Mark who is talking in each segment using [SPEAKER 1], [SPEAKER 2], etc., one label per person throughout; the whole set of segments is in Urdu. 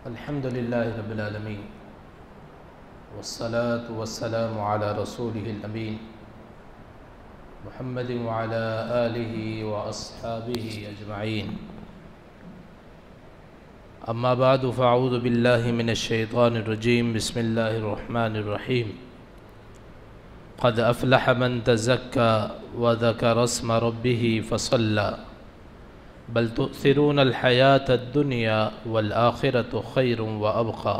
[SPEAKER 1] الحمد للہ رب العالمین والصلاة والسلام علی رسولہ الامین محمد وعلی آلہ واصحابہ اجمعین اما بعد فاعوذ باللہ من الشیطان الرجیم بسم اللہ الرحمن الرحیم قد افلح من تزکا وذکر اسم ربہ فصلی بل تؤثرون الحیاة الدنیا والآخرة خیر وابقى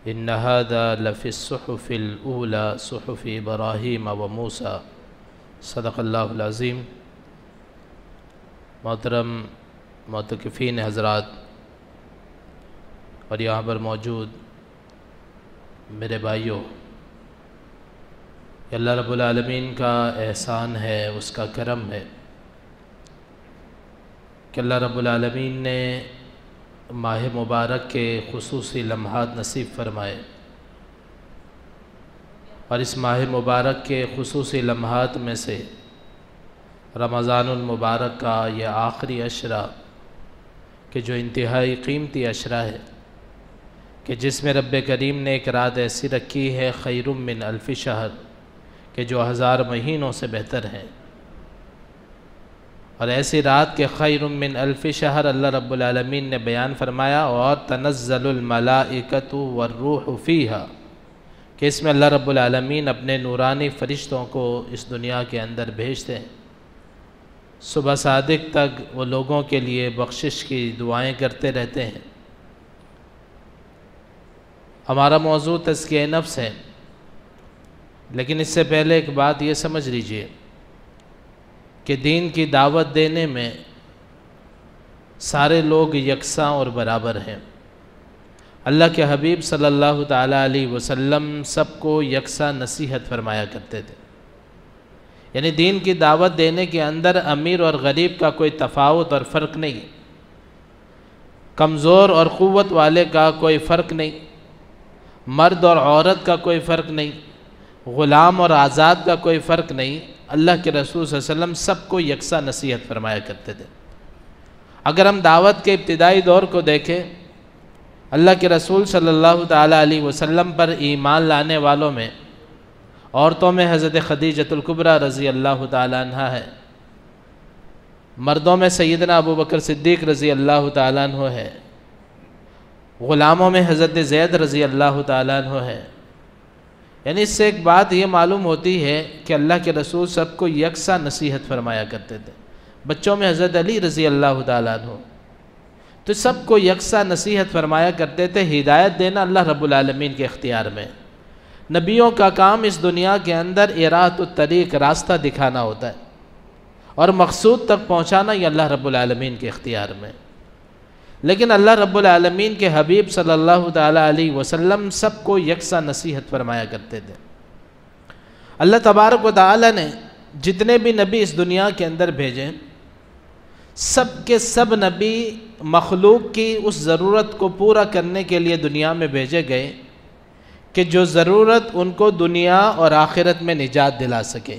[SPEAKER 1] ان هذا لفی الصحف الاولى صحف ابراہیم وموسیٰ صدق اللہ العظیم۔ محترم معتکفین حضرات اور یہاں پر موجود میرے بھائیوں، یہ اللہ رب العالمین کا احسان ہے، اس کا کرم ہے کہ اللہ رب العالمین نے ماہ مبارک کے خصوصی لمحات نصیب فرمائے، اور اس ماہ مبارک کے خصوصی لمحات میں سے رمضان المبارک کا یہ آخری عشرہ کہ جو انتہائی قیمتی عشرہ ہے، کہ جس میں رب کریم نے ایک رات ایسی رکھی ہے خیر من الف شہر کہ جو 1000 مہینوں سے بہتر ہے، اور ایسی رات کے خیر من الف شہر اللہ رب العالمین نے بیان فرمایا، اور تنزل الملائکۃ والروح فیہا کہ اس میں اللہ رب العالمین اپنے نورانی فرشتوں کو اس دنیا کے اندر بھیجتے ہیں، صبح صادق تک وہ لوگوں کے لیے بخشش کی دعائیں کرتے رہتے ہیں۔ ہمارا موضوع تزکیہ نفس ہے، لیکن اس سے پہلے ایک بات یہ سمجھ لیجئے کہ دین کی دعوت دینے میں سارے لوگ یکساں اور برابر ہیں۔ اللہ کے حبیب صلی اللہ تعالیٰ علیہ وسلم سب کو یکساں نصیحت فرمایا کرتے تھے، یعنی دین کی دعوت دینے کے اندر امیر اور غریب کا کوئی تفاوت اور فرق نہیں، کمزور اور قوت والے کا کوئی فرق نہیں، مرد اور عورت کا کوئی فرق نہیں، غلام اور آزاد کا کوئی فرق نہیں۔ اللہ کے رسول صلی اللہ علیہ وسلم سب کو یکساں نصیحت فرمایا کرتے تھے۔ اگر ہم دعوت کے ابتدائی دور کو دیکھیں، اللہ کے رسول صلی اللہ تعالیٰ علیہ وسلم پر ایمان لانے والوں میں عورتوں میں حضرت خدیجۃ الکبریٰ رضی اللہ تعالیٰ عنہ ہے، مردوں میں سیدنا ابو بکر صدیق رضی اللہ تعالیٰ عنہ ہے، غلاموں میں حضرت زید رضی اللہ تعالیٰ عنہ ہے۔ یعنی اس سے ایک بات یہ معلوم ہوتی ہے کہ اللہ کے رسول سب کو یکساں نصیحت فرمایا کرتے تھے۔ بچوں میں حضرت علی رضی اللہ تعالیٰ عنہ، تو سب کو یکساں نصیحت فرمایا کرتے تھے۔ ہدایت دینا اللہ رب العالمین کے اختیار میں، نبیوں کا کام اس دنیا کے اندر اراۃ الطریق، راستہ دکھانا ہوتا ہے، اور مقصود تک پہنچانا یہ اللہ رب العالمین کے اختیار میں۔ لیکن اللہ رب العالمین کے حبیب صلی اللہ تعالیٰ علیہ وسلم سب کو یکساں نصیحت فرمایا کرتے تھے۔ اللہ تبارک و تعالیٰ نے جتنے بھی نبی اس دنیا کے اندر بھیجے، سب کے سب نبی مخلوق کی اس ضرورت کو پورا کرنے کے لیے دنیا میں بھیجے گئے کہ جو ضرورت ان کو دنیا اور آخرت میں نجات دلا سکے،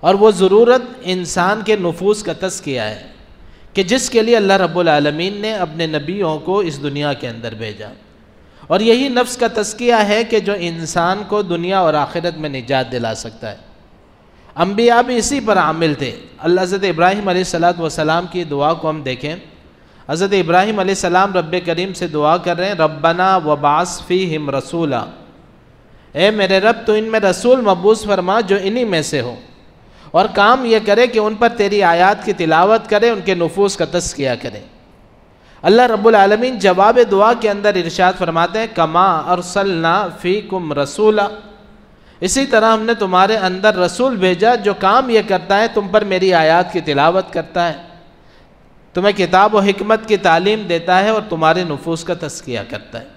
[SPEAKER 1] اور وہ ضرورت انسان کے نفوس کا تزکیہ ہے کہ جس کے لیے اللہ رب العالمین نے اپنے نبیوں کو اس دنیا کے اندر بھیجا، اور یہی نفس کا تزکیہ ہے کہ جو انسان کو دنیا اور آخرت میں نجات دلا سکتا ہے۔ انبیاء بھی اسی پر عامل تھے۔ اللہ حضرت ابراہیم علیہ السلام کی دعا کو ہم دیکھیں، حضرت ابراہیم علیہ السلام رب کریم سے دعا کر رہے ہیں، ربنا وبعث فیہم رسولا، اے میرے رب تو ان میں رسول مبعوث فرما جو انہی میں سے ہو، اور کام یہ کرے کہ ان پر تیری آیات کی تلاوت کرے، ان کے نفوس کا تزکیہ کرے۔ اللہ رب العالمین جواب دعا کے اندر ارشاد فرماتے ہیں، کما ارسلنا فیکم رسولا، اسی طرح ہم نے تمہارے اندر رسول بھیجا جو کام یہ کرتا ہے تم پر میری آیات کی تلاوت کرتا ہے، تمہیں کتاب و حکمت کی تعلیم دیتا ہے، اور تمہارے نفوس کا تزکیہ کرتا ہے۔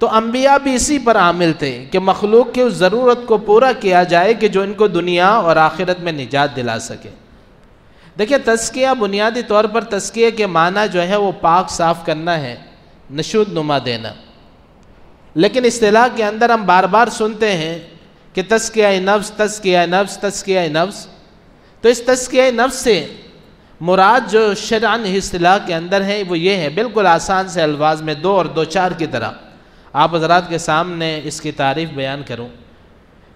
[SPEAKER 1] تو انبیاء بھی اسی پر عامل تھے کہ مخلوق کی اس ضرورت کو پورا کیا جائے کہ جو ان کو دنیا اور آخرت میں نجات دلا سکے۔ دیکھیں، تزکیہ بنیادی طور پر تزکیہ کے معنی جو ہے وہ پاک صاف کرنا ہے، نشود نما دینا، لیکن اصطلاح کے اندر ہم بار بار سنتے ہیں کہ تزکیہ نفس، تزکیہ نفس، تزکیہ نفس، تو اس تزکیہ نفس سے مراد جو شرعن اصطلاح کے اندر ہے وہ یہ ہے، بالکل آسان سے الفاظ میں دو اور دو چار کی طرح آپ حضرات کے سامنے اس کی تعریف بیان کروں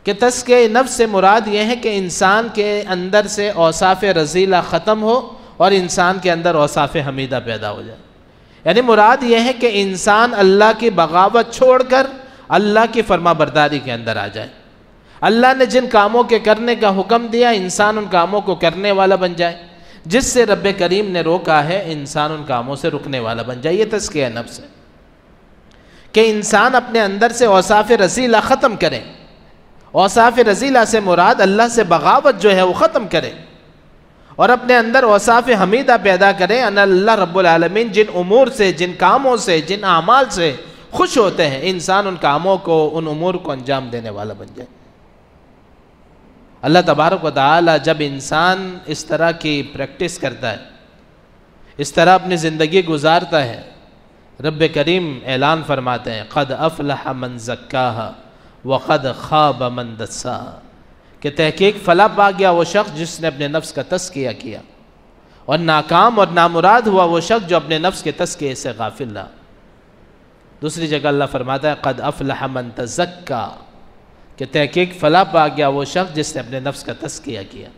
[SPEAKER 1] کہ تزکیہ نفس سے مراد یہ ہے کہ انسان کے اندر سے اوصاف رذیلہ ختم ہو اور انسان کے اندر اوصاف حمیدہ پیدا ہو جائے۔ یعنی مراد یہ ہے کہ انسان اللہ کی بغاوت چھوڑ کر اللہ کی فرما برداری کے اندر آ جائے۔ اللہ نے جن کاموں کے کرنے کا حکم دیا انسان ان کاموں کو کرنے والا بن جائے، جس سے رب کریم نے روکا ہے انسان ان کاموں سے رکنے والا بن جائے۔ یہ تزکیہ نفس ہے کہ انسان اپنے اندر سے اوصاف رذیلہ ختم کرے۔ اوصاف رذیلہ سے مراد اللہ سے بغاوت جو ہے وہ ختم کرے اور اپنے اندر اوصاف حمیدہ پیدا کرے۔ ان اللہ رب العالمین جن امور سے، جن کاموں سے، جن اعمال سے خوش ہوتے ہیں انسان ان کاموں کو، ان امور کو انجام دینے والا بن جائے۔ اللہ تبارک و تعالی جب انسان اس طرح کی پریکٹس کرتا ہے، اس طرح اپنی زندگی گزارتا ہے، رب کریم اعلان فرماتے ہیں قد افلح من زکاہا وقد خاب من دساہا، کہ تحقیق فلاح پا گیا وہ شخص جس نے اپنے نفس کا تزکیہ کیا، اور ناکام اور نامراد ہوا وہ شخص جو اپنے نفس کے تزکیے سے غافل رہا۔ دوسری جگہ اللہ فرماتا ہے قد افلح من تزکا، کہ تحقیق فلاح پا گیا وہ شخص جس نے اپنے نفس کا تزکیہ کیا۔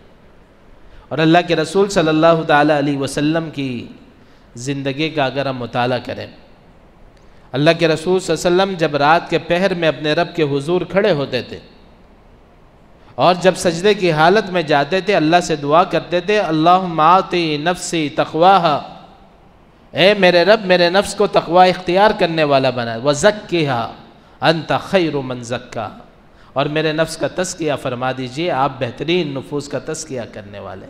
[SPEAKER 1] اور اللہ کے رسول صلی اللہ تعالیٰ علیہ وسلم کی زندگی کا اگر ہم مطالعہ کریں، اللہ کے رسول صلی اللہ علیہ وسلم جب رات کے پہر میں اپنے رب کے حضور کھڑے ہوتے تھے اور جب سجدے کی حالت میں جاتے تھے اللہ سے دعا کرتے تھے اللہم آتی نفسی تقواہا، اے میرے رب میرے نفس کو تقوی اختیار کرنے والا بنا، وزکیہا انت خیر من زکاہا، اور میرے نفس کا تزکیہ فرما دیجئے، آپ بہترین نفوس کا تزکیہ کرنے والے۔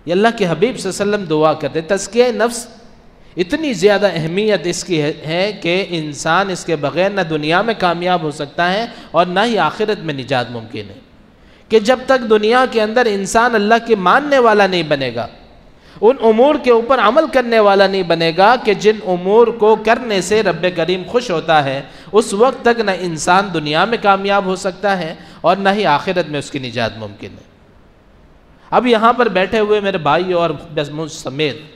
[SPEAKER 1] یہ اللہ کے حبیب صلی اللہ علیہ وسلم دعا کرتے۔ تزکیہ نفس اتنی زیادہ اہمیت اس کی ہے کہ انسان اس کے بغیر نہ دنیا میں کامیاب ہو سکتا ہے اور نہ ہی آخرت میں نجات ممکن ہے، کہ جب تک دنیا کے اندر انسان اللہ کی ماننے والا نہیں بنے گا، ان امور کے اوپر عمل کرنے والا نہیں بنے گا کہ جن امور کو کرنے سے رب کریم خوش ہوتا ہے، اس وقت تک نہ انسان دنیا میں کامیاب ہو سکتا ہے اور نہ ہی آخرت میں اس کی نجات ممکن ہے۔ اب یہاں پر بیٹھے ہوئے میرے بھائی اور مجھ سمیت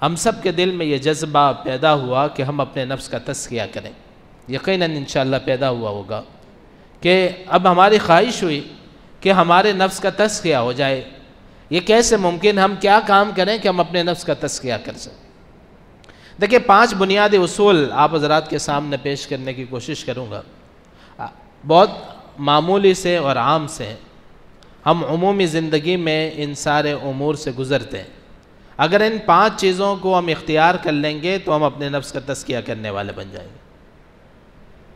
[SPEAKER 1] ہم سب کے دل میں یہ جذبہ پیدا ہوا کہ ہم اپنے نفس کا تزکیہ کریں، یقیناً انشاءاللہ پیدا ہوا ہوگا کہ اب ہماری خواہش ہوئی کہ ہمارے نفس کا تزکیہ ہو جائے۔ یہ کیسے ممکن، ہم کیا کام کریں کہ ہم اپنے نفس کا تزکیہ کر سکیں؟ دیکھیں 5 بنیادی اصول آپ حضرات کے سامنے پیش کرنے کی کوشش کروں گا، بہت معمولی سے اور عام سے ہیں۔ ہم عمومی زندگی میں ان سارے امور سے گزرتے ہیں، اگر ان 5 چیزوں کو ہم اختیار کر لیں گے تو ہم اپنے نفس کا تزکیہ کرنے والے بن جائیں گے،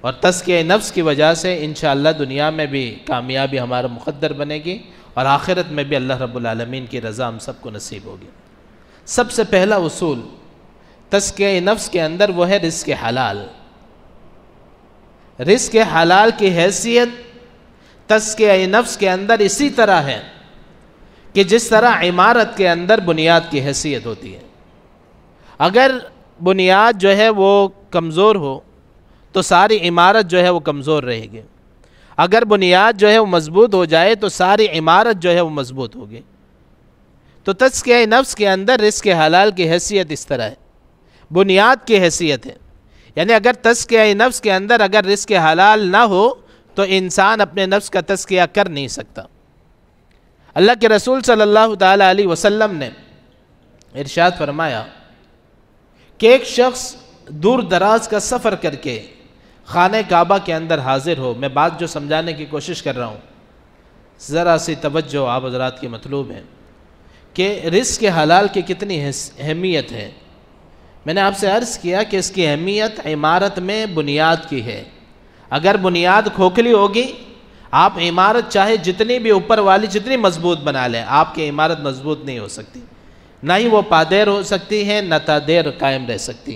[SPEAKER 1] اور تزکیہ نفس کی وجہ سے انشاءاللہ دنیا میں بھی کامیابی ہمارا مقدر بنے گی اور آخرت میں بھی اللہ رب العالمین کی رضا ہم سب کو نصیب ہوگی۔ سب سے پہلا اصول تزکیہ نفس کے اندر وہ ہے رزق حلال۔ رزق حلال کی حیثیت تزکیہ نفس کے اندر اسی طرح ہے کہ جس طرح عمارت کے اندر بنیاد کی حیثیت ہوتی ہے۔ اگر بنیاد جو ہے وہ کمزور ہو تو ساری عمارت جو ہے وہ کمزور رہے گی، اگر بنیاد جو ہے وہ مضبوط ہو جائے تو ساری عمارت جو ہے وہ مضبوط ہوگی۔ تو تزکیہ نفس کے اندر رزق حلال کی حیثیت اس طرح ہے، بنیاد کی حیثیت ہے، یعنی اگر تزکیہ نفس کے اندر اگر رزق حلال نہ ہو تو انسان اپنے نفس کا تزکیہ کر نہیں سکتا۔ اللہ کے رسول صلی اللہ تعالیٰ علیہ وسلم نے ارشاد فرمایا کہ ایک شخص دور دراز کا سفر کر کے خانہ کعبہ کے اندر حاضر ہو، میں بات جو سمجھانے کی کوشش کر رہا ہوں ذرا سی توجہ آپ حضرات کی مطلوب ہے کہ رزق حلال کی کتنی اہمیت ہے۔ میں نے آپ سے عرض کیا کہ اس کی اہمیت عمارت میں بنیاد کی ہے۔ اگر بنیاد کھوکھلی ہوگی، آپ عمارت چاہے جتنی بھی اوپر والی جتنی مضبوط بنا لیں، آپ کی عمارت مضبوط نہیں ہو سکتی، نہ ہی وہ پادیر ہو سکتی ہے نہ تادیر قائم رہ سکتی۔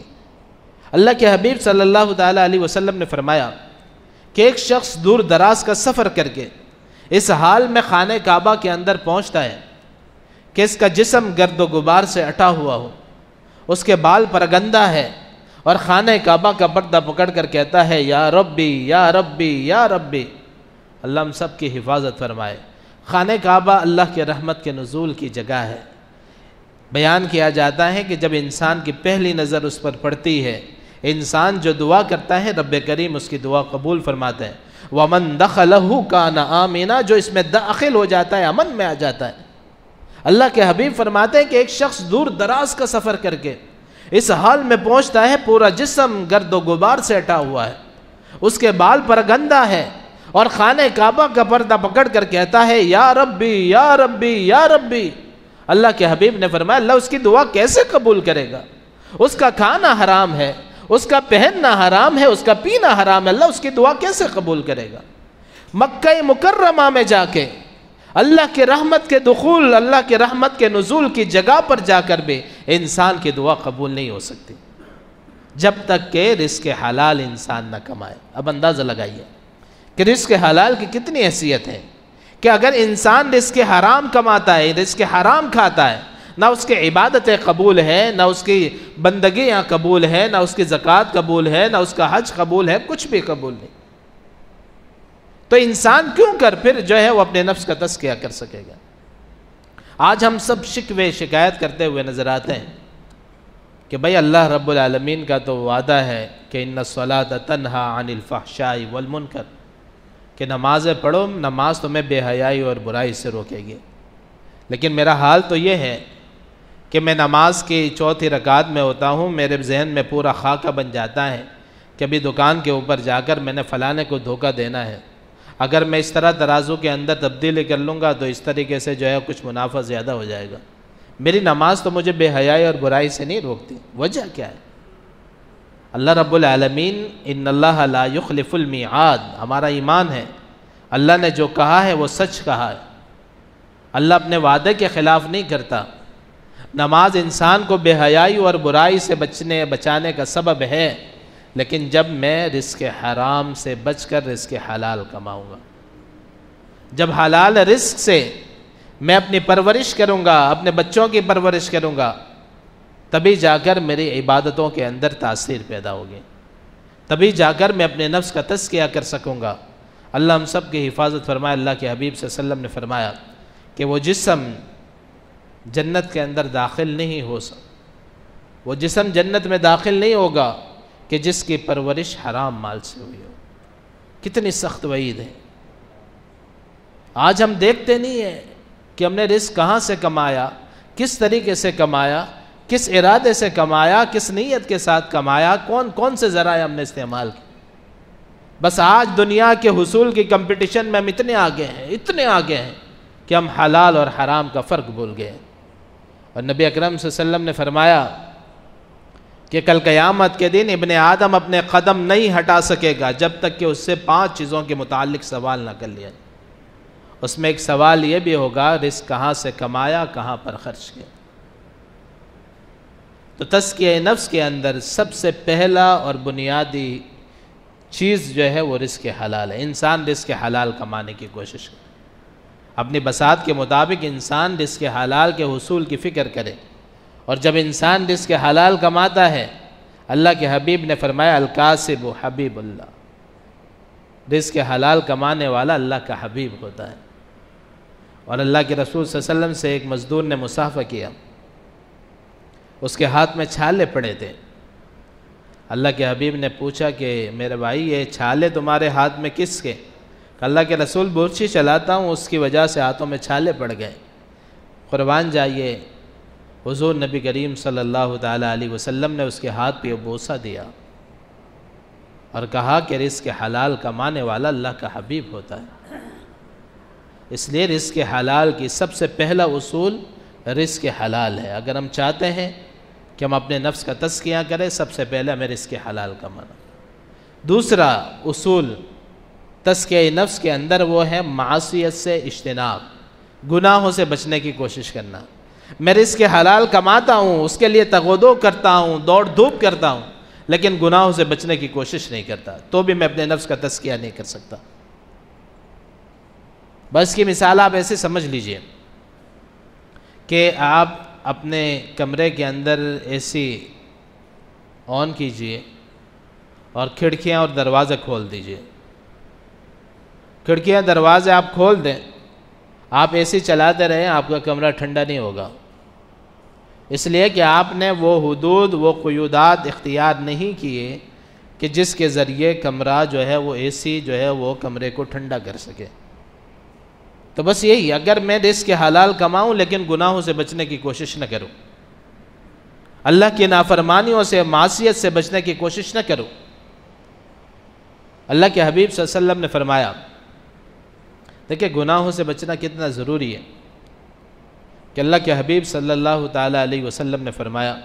[SPEAKER 1] اللہ کے حبیب صلی اللہ تعالیٰ علیہ وسلم نے فرمایا کہ ایک شخص دور دراز کا سفر کر کے اس حال میں خانہ کعبہ کے اندر پہنچتا ہے کہ اس کا جسم گرد و غبار سے اٹا ہوا ہو، اس کے بال پرگندہ ہے، اور خانہ کعبہ کا پردہ پکڑ کر کہتا ہے یا ربی یا ربی یا ربی۔ اللہ ہم سب کی حفاظت فرمائے۔ خانہ کعبہ اللہ کے رحمت کے نزول کی جگہ ہے، بیان کیا جاتا ہے کہ جب انسان کی پہلی نظر اس پر پڑتی ہے، انسان جو دعا کرتا ہے رب کریم اس کی دعا قبول فرماتے ہیں۔ وَمَن دَخَلَهُ كَانَ آمِنًا، جو اس میں داخل ہو جاتا ہے امن میں آ جاتا ہے۔ اللہ کے حبیب فرماتے ہیں کہ ایک شخص دور دراز کا سفر کر کے اس حال میں پہنچتا ہے، پورا جسم گرد و غبار سے ہٹا ہوا ہے، اس کے بال پر گندہ ہے، اور خانہ کعبہ کا پردہ پکڑ کر کہتا ہے یا ربی یا ربی یا ربی۔ اللہ کے حبیب نے فرمایا اللہ اس کی دعا کیسے قبول کرے گا؟ اس کا کھانا حرام ہے، اس کا پہننا حرام ہے، اس کا پینا حرام ہے، اللہ اس کی دعا کیسے قبول کرے گا؟ مکہ مکرمہ میں جا کے اللہ کے رحمت کے دخول، اللہ کے رحمت کے نزول کی جگہ پر جا کر بھی انسان کی دعا قبول نہیں ہو سکتی جب تک کہ رزق حلال انسان نہ کمائے۔ اب اندازہ لگائیے کہ رزق حلال کی کتنی حیثیت ہے کہ اگر انسان رزق حرام کماتا ہے، رزق حرام کھاتا ہے، نہ اس کی عبادتیں قبول ہے، نہ اس کی بندگیاں قبول ہے، نہ اس کی زکوٰۃ قبول ہے، نہ اس کا حج قبول ہے، کچھ بھی قبول نہیں، تو انسان کیوں کر پھر جو ہے وہ اپنے نفس کا تزکیہ کر سکے گا؟ آج ہم سب شکوے شکایت کرتے ہوئے نظر آتے ہیں کہ بھئی اللہ رب العالمین کا تو وعدہ ہے کہ ان الصلاۃ تنہا عن الفحشاء والمنکر، کہ نمازیں پڑھو، نماز تمہیں بے حیائی اور برائی سے روکے گی، لیکن میرا حال تو یہ ہے کہ میں نماز کی چوتھی رکعت میں ہوتا ہوں، میرے ذہن میں پورا خاکہ بن جاتا ہے کہ ابھی دکان کے اوپر جا کر میں نے فلانے کو دھوکہ دینا ہے، اگر میں اس طرح ترازو کے اندر تبدیلی کر لوں گا تو اس طریقے سے جو ہے کچھ منافع زیادہ ہو جائے گا۔ میری نماز تو مجھے بے حیائی اور برائی سے نہیں روکتی، وجہ کیا ہے؟ اللہ رب العالمین ان اللہ لا یخلف المیعاد، ہمارا ایمان ہے اللہ نے جو کہا ہے وہ سچ کہا ہے، اللہ اپنے وعدے کے خلاف نہیں کرتا۔ نماز انسان کو بے حیائی اور برائی سے بچانے کا سبب ہے، لیکن جب میں رزق حرام سے بچ کر رزق حلال کماؤں گا، جب حلال رزق سے میں اپنی پرورش کروں گا، اپنے بچوں کی پرورش کروں گا، تبھی جا کر میری عبادتوں کے اندر تاثیر پیدا ہوگی، تبھی جا کر میں اپنے نفس کا تزکیہ کر سکوں گا۔ اللہ ہم سب کی حفاظت فرمائے۔ اللہ کے حبیب صلی اللہ علیہ وسلم نے فرمایا کہ وہ جسم جنت کے اندر داخل نہیں ہو سکتا، وہ جسم جنت میں داخل نہیں ہوگا کہ جس کی پرورش حرام مال سے ہوئی ہو۔ کتنی سخت وعید ہے۔ آج ہم دیکھتے نہیں ہیں کہ ہم نے رزق کہاں سے کمایا، کس طریقے سے کمایا، کس ارادے سے کمایا، کس نیت کے ساتھ کمایا، کون سے ذرائع ہم نے استعمال کیے۔ بس آج دنیا کے حصول کی کمپٹیشن میں ہم اتنے آگے ہیں کہ ہم حلال اور حرام کا فرق بھول گئے۔ اور نبی اکرم صلی اللہ علیہ وسلم نے فرمایا کہ کل قیامت کے دن ابن آدم اپنے قدم نہیں ہٹا سکے گا جب تک کہ اس سے 5 چیزوں کے متعلق سوال نہ کر لیا۔ اس میں ایک سوال یہ بھی ہوگا رزق کہاں سے کمایا، کہاں پر خرچ کیا۔ تو تزکیہ نفس کے اندر سب سے پہلا اور بنیادی چیز جو ہے وہ رزق حلال ہے۔ انسان رزق حلال کمانے کی کوشش کرے، اپنی بساط کے مطابق انسان رزق حلال کے حصول کی فکر کرے، اور جب انسان رزق حلال کماتا ہے، اللہ کے حبیب نے فرمایا الکاسب حبیب اللہ، رزق حلال کمانے والا اللہ کا حبیب ہوتا ہے۔ اور اللہ کے رسول صلی اللہ علیہ وسلم سے ایک مزدور نے مصافحہ کیا، اس کے ہاتھ میں چھالے پڑے تھے۔ اللہ کے حبیب نے پوچھا کہ میرے بھائی یہ چھالے تمہارے ہاتھ میں کس کے؟ کہ اللہ کے رسول برچی چلاتا ہوں، اس کی وجہ سے ہاتھوں میں چھالے پڑ گئے۔ قربان جائیے، حضور نبی کریم صلی اللہ تعالیٰ علیہ وسلم نے اس کے ہاتھ پہ بوسہ دیا اور کہا کہ رزق حلال کمانے والا اللہ کا حبیب ہوتا ہے۔ اس لیے رزق حلال کی سب سے پہلا اصول رزق حلال ہے۔ اگر ہم چاہتے ہیں کہ ہم اپنے نفس کا تزکیہ کریں، سب سے پہلے ہمیں رزق حلال کمانا۔ دوسرا اصول تزکیہ نفس کے اندر وہ ہے معصیت سے اجتناب، گناہوں سے بچنے کی کوشش کرنا۔ میں رزق حلال کماتا ہوں، اس کے لیے تغودو کرتا ہوں، دوڑ دھوپ کرتا ہوں، لیکن گناہوں سے بچنے کی کوشش نہیں کرتا، تو بھی میں اپنے نفس کا تزکیہ نہیں کر سکتا۔ بس کی مثال آپ ایسے سمجھ لیجئے کہ آپ اپنے کمرے کے اندر اے سی آن کیجئے اور کھڑکیاں اور دروازے کھول دیجئے۔ کھڑکیاں دروازے آپ کھول دیں، آپ اے سی چلاتے رہیں، آپ کا کمرہ ٹھنڈا نہیں ہوگا۔ اس لیے کہ آپ نے وہ حدود، وہ قیودات اختیار نہیں کیے کہ جس کے ذریعے کمرہ جو ہے وہ اے سی جو ہے وہ کمرے کو ٹھنڈا کر سکے۔ تو بس یہی، اگر میں رزق حلال کماؤں لیکن گناہوں سے بچنے کی کوشش نہ کروں، اللہ کی نافرمانیوں سے، معصیت سے بچنے کی کوشش نہ کروں۔ اللہ کے حبیب صلی اللہ علیہ وسلم نے فرمایا، دیکھیں گناہوں سے بچنا کتنا ضروری ہے، کہ اللہ کے حبیب صلی اللہ تعالیٰ علیہ وسلم نے فرمایا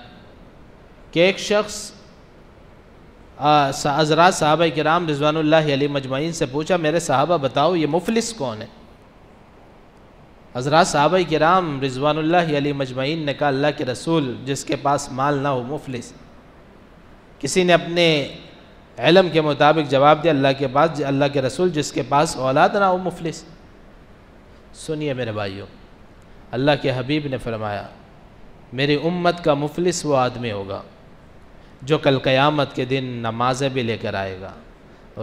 [SPEAKER 1] کہ ایک شخص حضرات صحابہ کرام رضوان اللہ علیہ مجمعین سے پوچھا، میرے صحابہ بتاؤ یہ مفلس کون ہے؟ حضرات صحابہ کرام رضوان اللہ علیہ مجمعین نے کہا، اللہ کے رسول جس کے پاس مال نہ ہو مفلس۔ کسی نے اپنے علم کے مطابق جواب دیا، اللہ کے رسول جس کے پاس اولاد نہ ہو مفلس۔ سنیے میرے بھائیوں، اللہ کے حبیب نے فرمایا، میری امت کا مفلس وہ آدمی ہوگا جو کل قیامت کے دن نمازیں بھی لے کر آئے گا،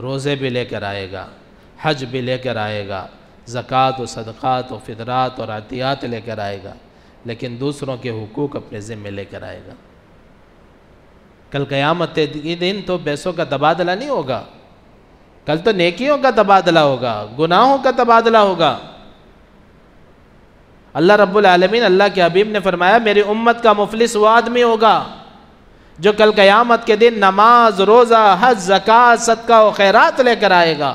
[SPEAKER 1] روزے بھی لے کر آئے گا، حج بھی لے کر آئے گا، زکوٰۃ و صدقات و فطرات اور عطیات لے کر آئے گا، لیکن دوسروں کے حقوق اپنے ذمے لے کر آئے گا۔ کل قیامت کے دن تو پیسوں کا تبادلہ نہیں ہوگا، کل تو نیکیوں کا تبادلہ ہوگا، گناہوں کا تبادلہ ہوگا۔ اللہ رب العالمین، اللہ کے حبیب نے فرمایا، میری امت کا مفلس وہ آدمی ہوگا جو کل قیامت کے دن نماز، روزہ، حج، زکوٰۃ، صدقہ و خیرات لے کر آئے گا،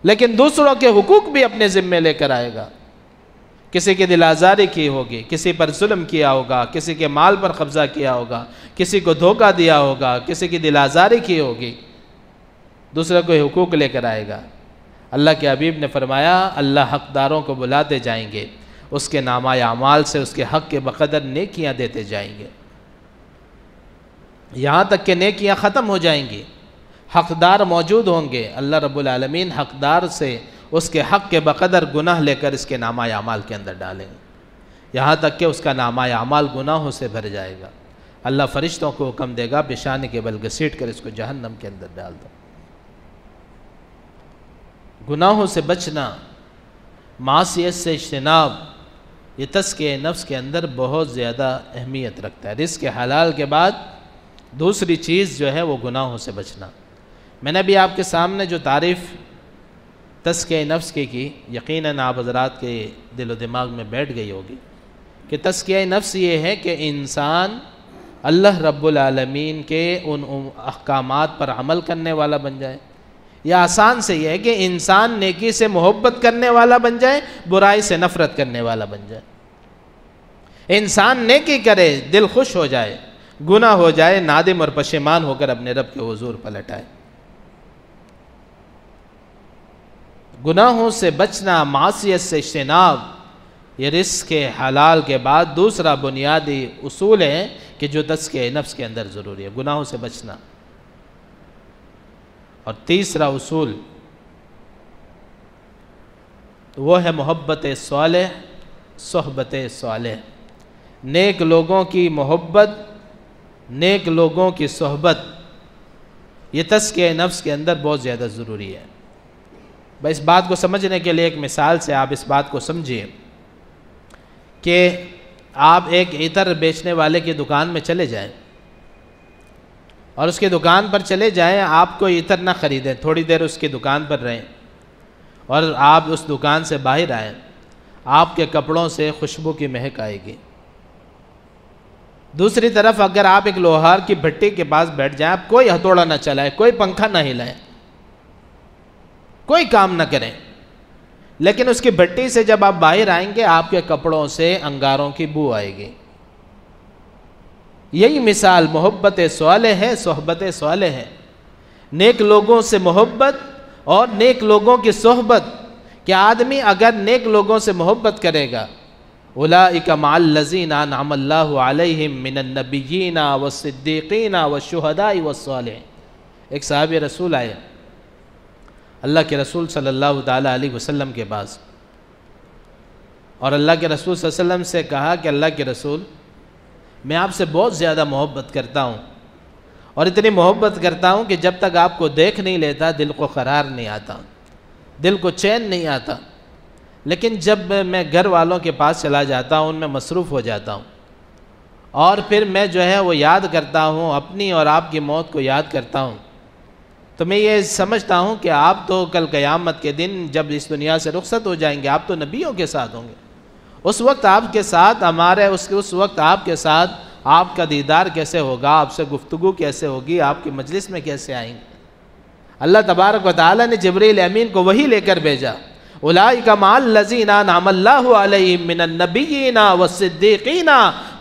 [SPEAKER 1] لیکن دوسروں کے حقوق بھی اپنے ذمے لے کر آئے گا۔ کسی کی دل آزاری کی ہوگی، کسی پر ظلم کیا ہوگا، کسی کے مال پر قبضہ کیا ہوگا، کسی کو دھوکہ دیا ہوگا، کسی کی دل آزاری کی ہوگی، دوسروں کو حقوق لے کر آئے گا۔ اللہ کے حبیب نے فرمایا، اللہ حقداروں کو بلاتے جائیں گے، اس کے نامہ اعمال سے اس کے حق کے بقدر نیکیاں دیتے جائیں گے، یہاں تک کہ نیکیاں ختم ہو جائیں گی، حقدار موجود ہوں گے، اللہ رب العالمین حقدار سے اس کے حق کے بقدر گناہ لے کر اس کے نامہ اعمال کے اندر ڈالیں گے، یہاں تک کہ اس کا نامہ اعمال گناہوں سے بھر جائے گا۔ اللہ فرشتوں کو حکم دے گا، پیشانی کے بل گھسیٹ کر اس کو جہنم کے اندر ڈال دو۔ گناہوں سے بچنا، معصیت سے اجتناب، یہ تزکیہ نفس کے اندر بہت زیادہ اہمیت رکھتا ہے۔ رزق حلال کے بعد دوسری چیز جو ہے وہ گناہوں سے بچنا۔ میں نے بھی آپ کے سامنے جو تعریف تزکیہ نفس کی یقیناً آپ حضرات کے دل و دماغ میں بیٹھ گئی ہوگی کہ تزکیہ نفس یہ ہے کہ انسان اللہ رب العالمین کے ان احکامات پر عمل کرنے والا بن جائے، یا آسان سے یہ ہے کہ انسان نیکی سے محبت کرنے والا بن جائے، برائی سے نفرت کرنے والا بن جائے۔ انسان نیکی کرے، دل خوش ہو جائے، گناہ ہو جائے، نادم اور پشیمان ہو کر اپنے رب کے حضور پلٹ آئے۔ گناہوں سے بچنا، معصیت سے اجتناب، یہ رزق حلال کے بعد دوسرا بنیادی اصول ہے کہ جو تزکیہ نفس کے اندر ضروری ہے، گناہوں سے بچنا۔ اور تیسرا اصول وہ ہے محبت صالح، صحبت صالح، نیک لوگوں کی محبت، نیک لوگوں کی صحبت، یہ تزکیہ نفس کے اندر بہت زیادہ ضروری ہے۔ بس اس بات کو سمجھنے کے لیے ایک مثال سے آپ اس بات کو سمجھیے کہ آپ ایک عطر بیچنے والے کی دکان میں چلے جائیں اور اس کی دکان پر چلے جائیں، آپ کو عطر نہ خریدیں، تھوڑی دیر اس کی دکان پر رہیں اور آپ اس دکان سے باہر آئیں، آپ کے کپڑوں سے خوشبو کی مہک آئے گی۔ دوسری طرف اگر آپ ایک لوہار کی بھٹی کے پاس بیٹھ جائیں، آپ کوئی ہتھوڑا نہ چلائیں، کوئی پنکھا نہ ہلائیں، کوئی کام نہ کریں، لیکن اس کی بھٹی سے جب آپ باہر آئیں گے آپ کے کپڑوں سے انگاروں کی بو آئے گی۔ یہی مثال محبت صالح ہے، صحبت صالح ہے، نیک لوگوں سے محبت اور نیک لوگوں کی صحبت، کہ آدمی اگر نیک لوگوں سے محبت کرے گا، اولئک مع الذین انعم اللہ علیہم من النبیین والصدیقین والشہداء والصالحین۔ ایک صحابی رسول آئے اللہ کے رسول صلی اللہ تعالیٰ علیہ وسلم کے پاس، اور اللہ کے رسول صلی اللہ علیہ وسلم سے کہا کہ اللہ کے رسول، میں آپ سے بہت زیادہ محبت کرتا ہوں، اور اتنی محبت کرتا ہوں کہ جب تک آپ کو دیکھ نہیں لیتا دل کو قرار نہیں آتا، دل کو چین نہیں آتا، لیکن جب میں گھر والوں کے پاس چلا جاتا ہوں، ان میں مصروف ہو جاتا ہوں، اور پھر میں جو ہے وہ یاد کرتا ہوں اپنی اور آپ کی موت کو یاد کرتا ہوں، تو میں یہ سمجھتا ہوں کہ آپ تو کل قیامت کے دن جب اس دنیا سے رخصت ہو جائیں گے آپ تو نبیوں کے ساتھ ہوں گے، اس وقت آپ کے ساتھ اس وقت آپ کے ساتھ آپ کا دیدار کیسے ہوگا، آپ سے گفتگو کیسے ہوگی، آپ کی مجلس میں کیسے آئیں گے۔ اللہ تبارک و تعالیٰ نے جبریل امین کو وہی لے کر بھیجا، اولئک مع الذین انعم اللہ علیہم من النبیین والصدیقین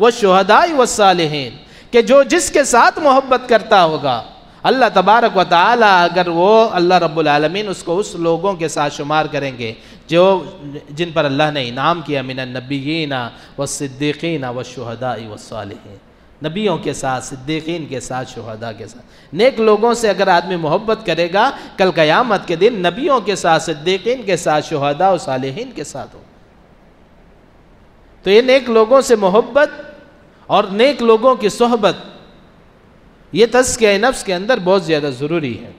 [SPEAKER 1] والشہداء والصالحین، کہ جو جس کے ساتھ محبت کرتا ہوگا اللہ تبارک و تعالیٰ اگر وہ اللہ رب العالمین اس کو اس لوگوں کے ساتھ شمار کریں گے جن پر اللہ نے انعام کیا، من النبیین والصدیقین والشہداء والصالحین، نبیوں کے ساتھ، صدیقین کے ساتھ، شہداء کے ساتھ، نیک لوگوں سے اگر آدمی محبت کرے گا کل قیامت کے دن نبیوں کے ساتھ، صدیقین کے ساتھ، شہداء و صالحین کے ساتھ ہو۔ تو یہ نیک لوگوں سے محبت اور نیک لوگوں کی صحبت یہ تزکیہ نفس کے اندر بہت زیادہ ضروری ہے،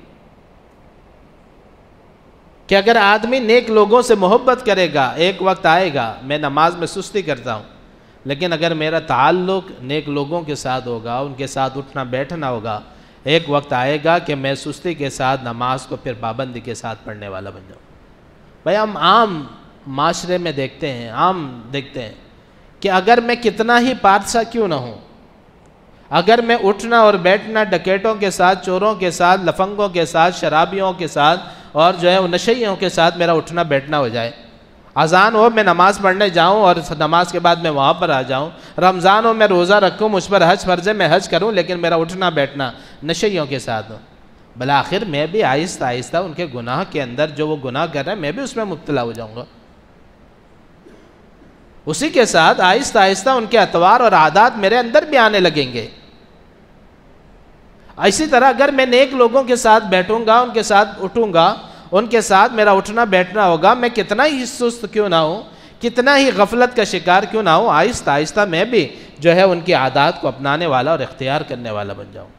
[SPEAKER 1] کہ اگر آدمی نیک لوگوں سے محبت کرے گا، ایک وقت آئے گا، میں نماز میں سستی کرتا ہوں لیکن اگر میرا تعلق نیک لوگوں کے ساتھ ہوگا، ان کے ساتھ اٹھنا بیٹھنا ہوگا، ایک وقت آئے گا کہ میں سستی کے ساتھ نماز کو پھر پابندی کے ساتھ پڑھنے والا بن جاؤں۔ بھائی ہم عام معاشرے میں دیکھتے ہیں کہ اگر میں کتنا ہی پارسا کیوں نہ ہوں، اگر میں اٹھنا اور بیٹھنا ڈکیٹوں کے ساتھ، چوروں کے ساتھ، لفنگوں کے ساتھ، شرابیوں کے ساتھ اور جو ہے وہ نشیوں کے ساتھ میرا اٹھنا بیٹھنا ہو جائے، اذان ہو میں نماز پڑھنے جاؤں اور نماز کے بعد میں وہاں پر آ جاؤں، رمضان ہو میں روزہ رکھوں، مجھ پر حج فرض ہے میں حج کروں، لیکن میرا اٹھنا بیٹھنا نشیوں کے ساتھ ہو، بالآخر میں بھی آہستہ آہستہ ان کے گناہ کے اندر جو وہ گناہ کر رہے ہیں میں بھی اس میں مبتلا ہو جاؤں گا، اسی کے ساتھ آہستہ آہستہ ان کے اطوار اور عادات میرے اندر بھی آنے لگیں گے۔ اسی طرح اگر میں نیک لوگوں کے ساتھ بیٹھوں گا، ان کے ساتھ اٹھوں گا، ان کے ساتھ میرا اٹھنا بیٹھنا ہوگا، میں کتنا ہی سست کیوں نہ ہوں، کتنا ہی غفلت کا شکار کیوں نہ ہوں، آہستہ آہستہ میں بھی جو ہے ان کی عادات کو اپنانے والا اور اختیار کرنے والا بن جاؤں۔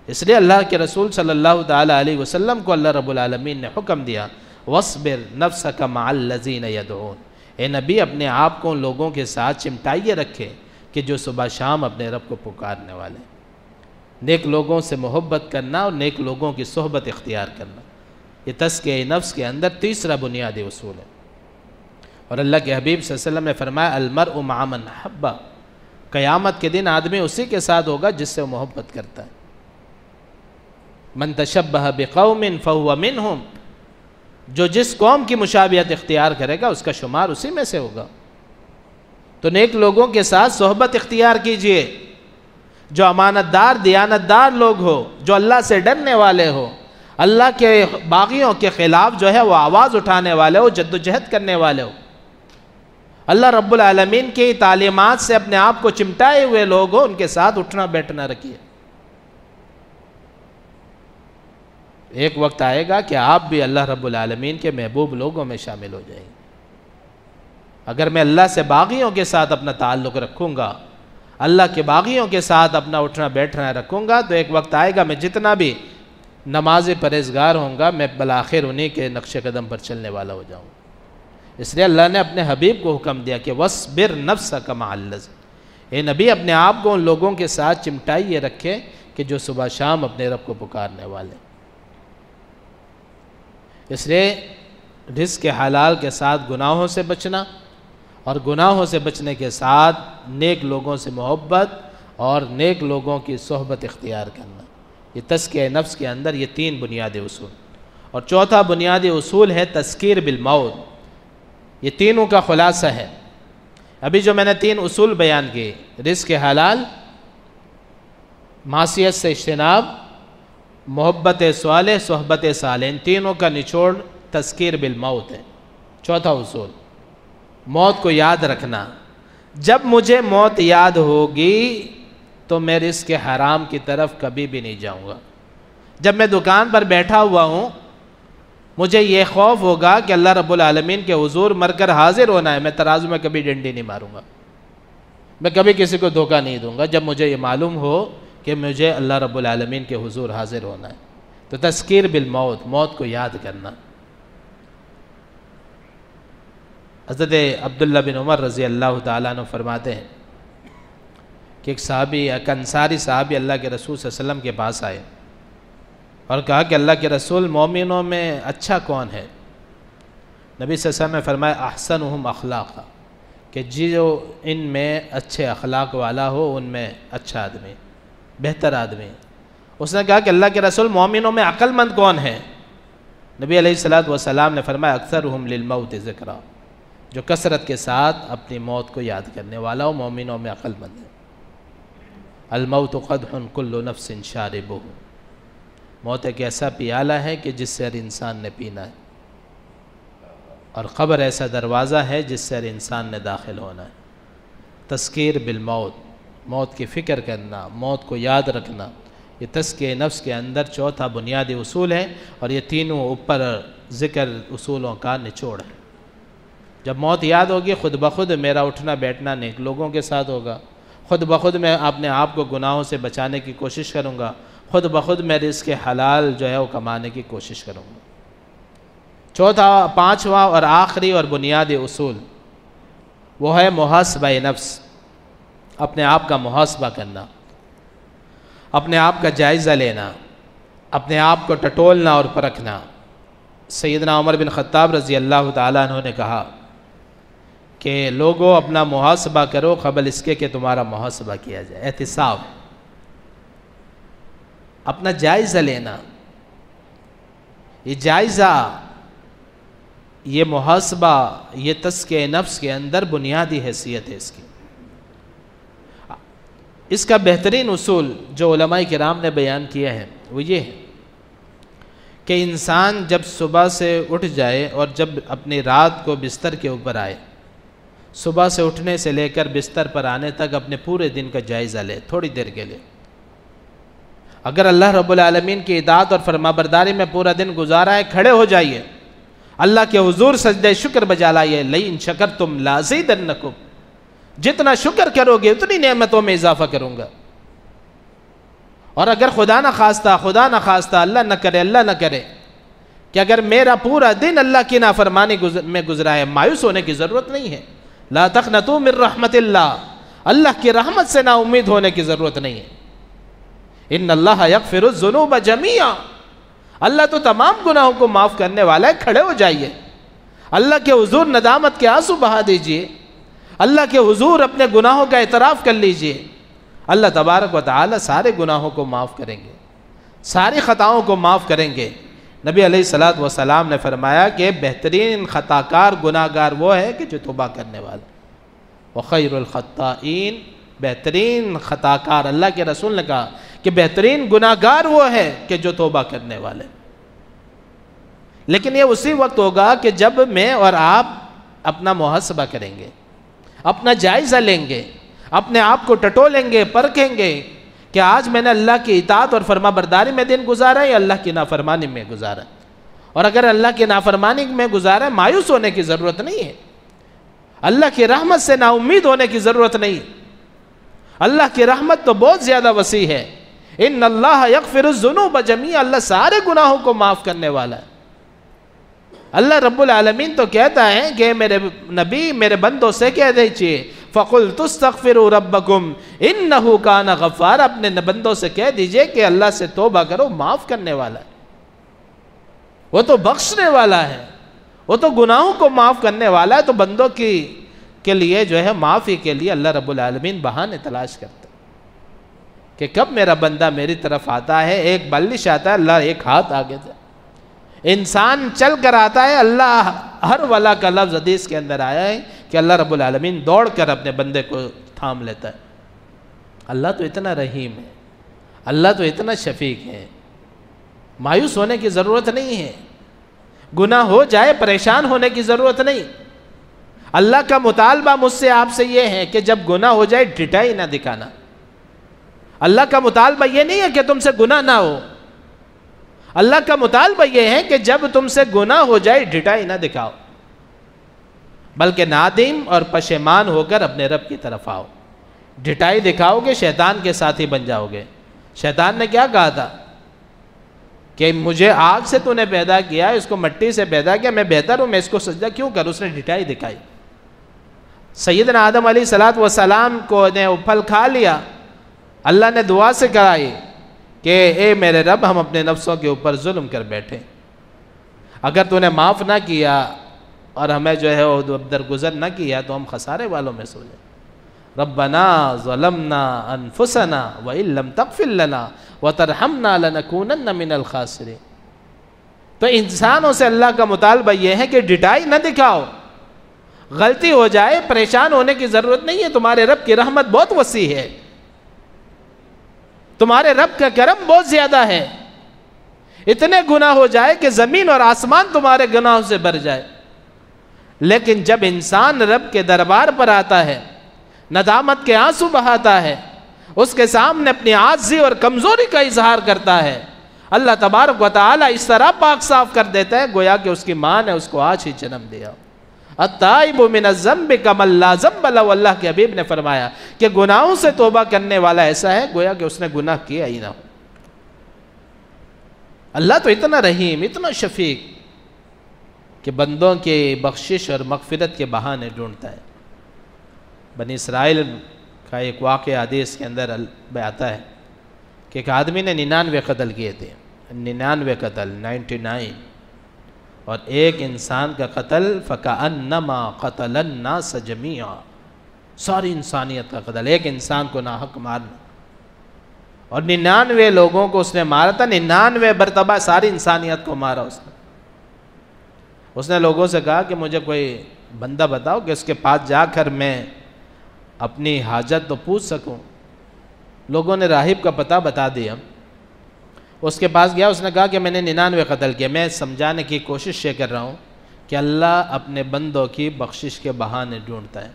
[SPEAKER 1] اس لیے اللہ کے رسول صلی اللہ تعالیٰ علیہ وسلم کو اللہ رب العالمین نے حکم دیا، وَاصْبِرْ نَفْسَكَ مَعَ الَّذِينَ يَدْعُونَ، اے نبی اپنے آپ کو ان لوگوں کے ساتھ چمٹائیے رکھے کہ جو صبح شام اپنے رب کو پکارنے والے ہیں۔ نیک لوگوں سے محبت کرنا اور نیک لوگوں کی صحبت اختیار کرنا، یہ تزکیہ نفس کے اندر تیسرا بنیادی اصول ہے۔ اور اللہ کے حبیب صلی اللہ علیہ وسلم نے فرمایا المرء مع من احب، قیامت کے دن آدمی اسی کے ساتھ ہوگا جس سے وہ محبت کرتا ہے۔ من تشبہ بقوم فہو منہم، جو جس قوم کی مشابہت اختیار کرے گا اس کا شمار اسی میں سے ہوگا۔ تو نیک لوگوں کے ساتھ صحبت اختیار کیجئے، جو امانت دار دیانت دار لوگ ہو، جو اللہ سے ڈرنے والے ہو، اللہ کے باغیوں کے خلاف جو ہے وہ آواز اٹھانے والے ہو، جد و جہد کرنے والے ہو، اللہ رب العالمین کی تعلیمات سے اپنے آپ کو چمٹائے ہوئے لوگ ہو، ان کے ساتھ اٹھنا بیٹھنا رکھیے۔ ایک وقت آئے گا کہ آپ بھی اللہ رب العالمین کے محبوب لوگوں میں شامل ہو جائیں گے۔ اگر میں اللہ سے باغیوں کے ساتھ اپنا تعلق رکھوں گا، اللہ کے باغیوں کے ساتھ اپنا اٹھنا بیٹھنا رکھوں گا، تو ایک وقت آئے گا میں جتنا بھی نمازی پرہیزگار ہوں گا میں بالآخر انہی کے نقش قدم پر چلنے والا ہو جاؤں۔ اس لیے اللہ نے اپنے حبیب کو حکم دیا کہ وَاصْبِرْ نَفْسَكَ مَعَ الَّذِينَ، اے نبی اپنے آپ کو ان لوگوں کے ساتھ چمٹائیے رکھے کہ جو صبح شام اپنے رب کو پکارنے والے۔ اس لیے رزق حلال کے ساتھ گناہوں سے بچنا اور گناہوں سے بچنے کے ساتھ نیک لوگوں سے محبت اور نیک لوگوں کی صحبت اختیار کرنا، یہ تزکیہ نفس کے اندر یہ تین بنیادی اصول۔ اور چوتھا بنیادی اصول ہے تذکیر بالموت، یہ تینوں کا خلاصہ ہے۔ ابھی جو میں نے تین اصول بیان کیے، رزق حلال، معصیت سے اجتناب، محبت صالح، صحبت صالح، ان تینوں کا نچوڑ تذکیر بالموت ہے۔ چوتھا اصول موت کو یاد رکھنا، جب مجھے موت یاد ہوگی تو میں رزق حرام کی طرف کبھی بھی نہیں جاؤں گا۔ جب میں دکان پر بیٹھا ہوا ہوں مجھے یہ خوف ہوگا کہ اللہ رب العالمین کے حضور مر کر حاضر ہونا ہے، میں ترازو میں کبھی ڈنڈی نہیں ماروں گا، میں کبھی کسی کو دھوکہ نہیں دوں گا، جب مجھے یہ معلوم ہو کہ مجھے اللہ رب العالمین کے حضور حاضر ہونا ہے۔ تو تذکیر بالموت، موت کو یاد کرنا۔ حضرت عبداللہ بن عمر رضی اللہ تعالیٰ عنہ فرماتے ہیں کہ ایک صحابی، ایک انصاری صحابی اللہ کے رسول صلی اللہ علیہ وسلم کے پاس آئے اور کہا کہ اللہ کے رسول، مومنوں میں اچھا کون ہے؟ نبی صلی اللہ علیہ وسلم نے فرمایا احسنہم اخلاقا، کہ جو ان میں اچھے اخلاق والا ہو ان میں اچھا آدمی، بہتر آدمی۔ اس نے کہا کہ اللہ کے رسول، مومنوں میں عقل مند کون ہے؟ نبی علیہ الصلوۃ والسلام نے فرمایا اکثرہم للموت ذکرا، جو کثرت کے ساتھ اپنی موت کو یاد کرنے والا ہو مومنوں میں عقل مند ہے۔ الموت قدح کل نفس شاربہ، موت ایک ایسا پیالہ ہے کہ جس سے ہر انسان نے پینا ہے، اور قبر ایسا دروازہ ہے جس سے ہر انسان نے داخل ہونا ہے۔ تذکیر بالموت، موت کی فکر کرنا، موت کو یاد رکھنا، یہ تزکیہ نفس کے اندر چوتھا بنیادی اصول ہے، اور یہ تینوں اوپر ذکر اصولوں کا نچوڑ ہے۔ جب موت یاد ہوگی، خود بخود میرا اٹھنا بیٹھنا نیک لوگوں کے ساتھ ہوگا، خود بخود میں اپنے آپ کو گناہوں سے بچانے کی کوشش کروں گا، خود بخود میں رزق حلال جو ہے وہ کمانے کی کوشش کروں گا۔ چوتھا، پانچواں اور آخری اور بنیادی اصول وہ ہے محاسبہ نفس، اپنے آپ کا محاسبہ کرنا، اپنے آپ کا جائزہ لینا، اپنے آپ کو ٹٹولنا اور پرکھنا۔ سیدنا عمر بن خطاب رضی اللہ تعالیٰ عنہ نے کہا کہ لوگوں اپنا محاسبہ کرو قبل اس کے کہ تمہارا محاسبہ کیا جائے۔ احتساب، اپنا جائزہ لینا، یہ جائزہ، یہ محاسبہ، یہ تزکیہ نفس کے اندر بنیادی حیثیت ہے اس کی۔ اس کا بہترین اصول جو علماء کرام نے بیان کیا ہے وہ یہ ہے کہ انسان جب صبح سے اٹھ جائے اور جب اپنی رات کو بستر کے اوپر آئے، صبح سے اٹھنے سے لے کر بستر پر آنے تک اپنے پورے دن کا جائزہ لے، تھوڑی دیر کے لئے۔ اگر اللہ رب العالمین کی اطاعت اور فرمانبرداری میں پورا دن گزارا ہے، کھڑے ہو جائیے، اللہ کے حضور سجدہ شکر بجا لائیے، لئن شکرتم لازیدنکم، جتنا شکر کرو گے اتنی نعمتوں میں اضافہ کروں گا۔ اور اگر خدا نہ خواستہ اللہ نہ کرے کہ اگر میرا پورا دن اللہ کی نافرمانی میں گزرا ہے، مایوس ہونے کی ضرورت نہیں ہے۔ لا تقنطوا من رحمت اللہ کی رحمت سے نا امید ہونے کی ضرورت نہیں ہے۔ ان اللہ یغفر الذنوب جميعا، اللہ تو تمام گناہوں کو معاف کرنے والا ہے۔ کھڑے ہو جائیے، اللہ کے حضور ندامت کے آنسو بہا دیجئے، اللہ کے حضور اپنے گناہوں کا اعتراف کر لیجئے۔ اللہ تبارک و تعالی سارے گناہوں کو معاف کریں گے، ساری خطاؤں کو معاف کریں گے۔ نبی علیہ الصلوۃ والسلام نے فرمایا کہ بہترین خطا کار گناہ گار وہ ہے کہ جو توبہ کرنے والا، وخیر الخطائین، بہترین خطا کار، اللہ کے رسول نے کہا کہ بہترین گناہ گار وہ ہے کہ جو توبہ کرنے والے۔ لیکن یہ اسی وقت ہوگا کہ جب میں اور آپ اپنا محاسبہ کریں گے، اپنا جائزہ لیں گے، اپنے آپ کو ٹٹولیں گے، پرکھیں گے کہ آج میں نے اللہ کی اطاعت اور فرما برداری میں دن گزارا ہے یا اللہ کی نافرمانی میں گزارا ہے۔ اور اگر اللہ کی نافرمانی میں گزارا ہے، مایوس ہونے کی ضرورت نہیں ہے، اللہ کی رحمت سے نا امید ہونے کی ضرورت نہیں۔ اللہ کی رحمت تو بہت زیادہ وسیع ہے۔ ان اللہ یغفر الذنوب جميعا، اللہ سارے گناہوں کو معاف کرنے والا ہے۔ اللہ رب العالمین تو کہتا ہے کہ میرے نبی میرے بندوں سے کہہ دیجئے فَقُلْتُ اسْتَغْفِرُوا رَبَّكُمْ إِنَّهُ كَانَ غَفَّارًا، اپنے بندوں سے کہہ دیجئے کہ اللہ سے توبہ کرو، معاف کرنے والا ہے، وہ تو بخشنے والا ہے، وہ تو گناہوں کو معاف کرنے والا ہے۔ تو بندوں کے لیے جو ہے معافی کے لیے اللہ رب العالمین بہانے تلاش کرتا ہے کہ کب میرا بندہ میری طرف آتا ہے۔ ایک بلش آتا ہے، اللہ ایک ہاتھ آگے تھا، انسان چل کر آتا ہے، اللہ ہر ولا کا لفظ حدیث کے اندر آیا ہے کہ اللہ رب العالمین دوڑ کر اپنے بندے کو تھام لیتا ہے۔ اللہ تو اتنا رحیم ہے، اللہ تو اتنا شفیق ہے، مایوس ہونے کی ضرورت نہیں ہے، گناہ ہو جائے پریشان ہونے کی ضرورت نہیں۔ اللہ کا مطالبہ مجھ سے آپ سے یہ ہے کہ جب گناہ ہو جائے ڈٹائی نہ دکھانا۔ اللہ کا مطالبہ یہ نہیں ہے کہ تم سے گناہ نہ ہو، اللہ کا مطالبہ یہ ہے کہ جب تم سے گناہ ہو جائے ڈٹائی نہ دکھاؤ، بلکہ نادم اور پشیمان ہو کر اپنے رب کی طرف آؤ۔ ڈٹائی دکھاؤ گے شیطان کے ساتھی بن جاؤ گے۔ شیطان نے کیا کہا تھا کہ مجھے آگ سے تو نے پیدا کیا، اس کو مٹی سے پیدا کیا، میں بہتر ہوں، میں اس کو سجدہ کیوں کروں؟ اس نے ڈٹائی دکھائی۔ سیدنا آدم علیہ الصلوۃ والسلام کو نے پھل کھا لیا اللہ نے دعا سے کرائی کہ اے میرے رب ہم اپنے نفسوں کے اوپر ظلم کر بیٹھے، اگر تو نے معاف نہ کیا اور ہمیں جو ہے وہ درگزر نہ کیا تو ہم خسارے والوں میں سو جائیں۔ ربنا ظلمنا انفسنا وان لم تغفر لنا وترحمنا لنکونن من الخاسرین۔ تو انسانوں سے اللہ کا مطالبہ یہ ہے کہ ڈٹائی نہ دکھاؤ، غلطی ہو جائے پریشان ہونے کی ضرورت نہیں ہے، تمہارے رب کی رحمت بہت وسیع ہے، تمہارے رب کا کرم بہت زیادہ ہے، اتنے گناہ ہو جائے کہ زمین اور آسمان تمہارے گناہوں سے بھر جائے، لیکن جب انسان رب کے دربار پر آتا ہے، ندامت کے آنسو بہاتا ہے، اس کے سامنے اپنی عاجزی اور کمزوری کا اظہار کرتا ہے، اللہ تبارک و تعالی اس طرح پاک صاف کر دیتا ہے گویا کہ اس کی ماں نے اس کو آج ہی جنم دیا۔ التائب من الذنب کمن لا ذنب لہ، اللہ کے حبیب نے فرمایا کہ گناہوں سے توبہ کرنے والا ایسا ہے گویا کہ اس نے گناہ کیا ہی نہ ہو۔ اللہ تو اتنا رحیم، اتنا شفیق کہ بندوں کے بخشش اور مغفرت کے بہانے ڈھونڈتا ہے۔ بنی اسرائیل کا ایک واقعہ حدیث کے اندر آتا ہے کہ ایک آدمی نے 99 قتل کیے تھے، 99 قتل 99، اور ایک انسان کا قتل فَكَأَنَّمَا قَتَلَ النَّاسَ جَمِيعًا، ساری انسانیت کا قتل، ایک انسان کو ناحق مارنا، اور 99 لوگوں کو اس نے مارا تھا، 99 مرتبہ ساری انسانیت کو مارا اس نے لوگوں سے کہا کہ مجھے کوئی بندہ بتاؤ کہ اس کے پاس جا کر میں اپنی حاجت تو پوچھ سکوں۔ لوگوں نے راہب کا پتہ بتا دیا، اس کے پاس گیا، اس نے کہا کہ میں نے 99 قتل کیا، میں سمجھانے کی کوشش یہ کر رہا ہوں کہ اللہ اپنے بندوں کی بخشش کے بہانے ڈھونڈتا ہے،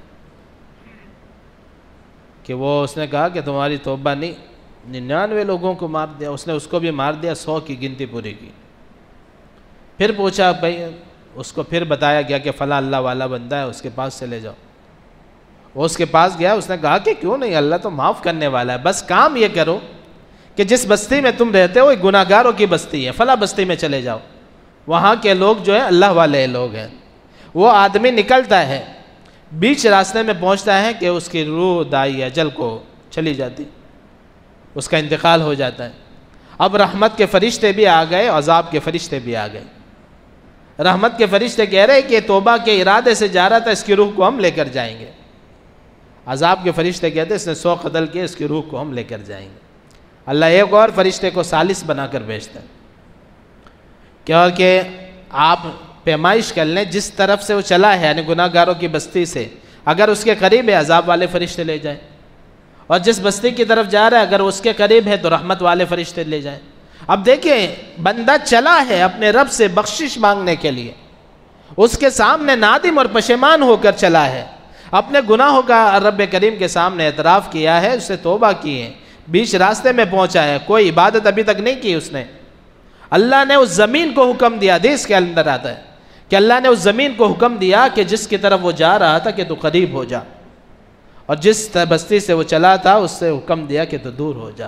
[SPEAKER 1] کہ وہ اس نے کہا کہ تمہاری توبہ نہیں، 99 لوگوں کو مار دیا، اس نے اس کو بھی مار دیا، 100 کی گنتی پوری کی۔ پھر پوچھا بھائی، اس کو پھر بتایا گیا کہ فلاں اللہ والا بندہ ہے، اس کے پاس چلے جاؤ۔ وہ اس کے پاس گیا، اس نے کہا کہ کیوں نہیں، اللہ تو معاف کرنے والا ہے، بس کام یہ کرو کہ جس بستی میں تم رہتے ہو ایک گناہ گاروں کی بستی ہے، فلاں بستی میں چلے جاؤ، وہاں کے لوگ جو ہیں اللہ والے لوگ ہیں۔ وہ آدمی نکلتا ہے، بیچ راستے میں پہنچتا ہے کہ اس کی روح دائی اجل کو چلی جاتی، اس کا انتقال ہو جاتا ہے۔ اب رحمت کے فرشتے بھی آ گئے، عذاب کے فرشتے بھی آ گئے۔ رحمت کے فرشتے کہہ رہے کہ توبہ کے ارادے سے جا رہا تھا، اس کی روح کو ہم لے کر جائیں گے۔ عذاب کے فرشتے کہتے اس نے 100 قتل کیے، اس کی روح کو ہم لے کر جائیں گے۔ اللہ ایک اور فرشتے کو ثالث بنا کر بھیجتا ہے کہ آپ پیمائش کر لیں، جس طرف سے وہ چلا ہے یعنی گناہ گاروں کی بستی سے، اگر اس کے قریب ہے عذاب والے فرشتے لے جائیں، اور جس بستی کی طرف جا رہا ہے اگر اس کے قریب ہے تو رحمت والے فرشتے لے جائیں۔ اب دیکھیں بندہ چلا ہے اپنے رب سے بخشش مانگنے کے لیے، اس کے سامنے نادم اور پشیمان ہو کر چلا ہے، اپنے گناہوں کا رب کریم کے سامنے اعتراف کیا ہے، اس سے توبہ کی ہے، بیچ راستے میں پہنچا ہے، کوئی عبادت ابھی تک نہیں کی اس نے۔ اللہ نے اس زمین کو حکم دیا، حدیث کے اندر آتا ہے کہ اللہ نے اس زمین کو حکم دیا کہ جس کی طرف وہ جا رہا تھا کہ تو قریب ہو جا، اور جس بستی سے وہ چلا تھا اس سے حکم دیا کہ تو دور ہو جا۔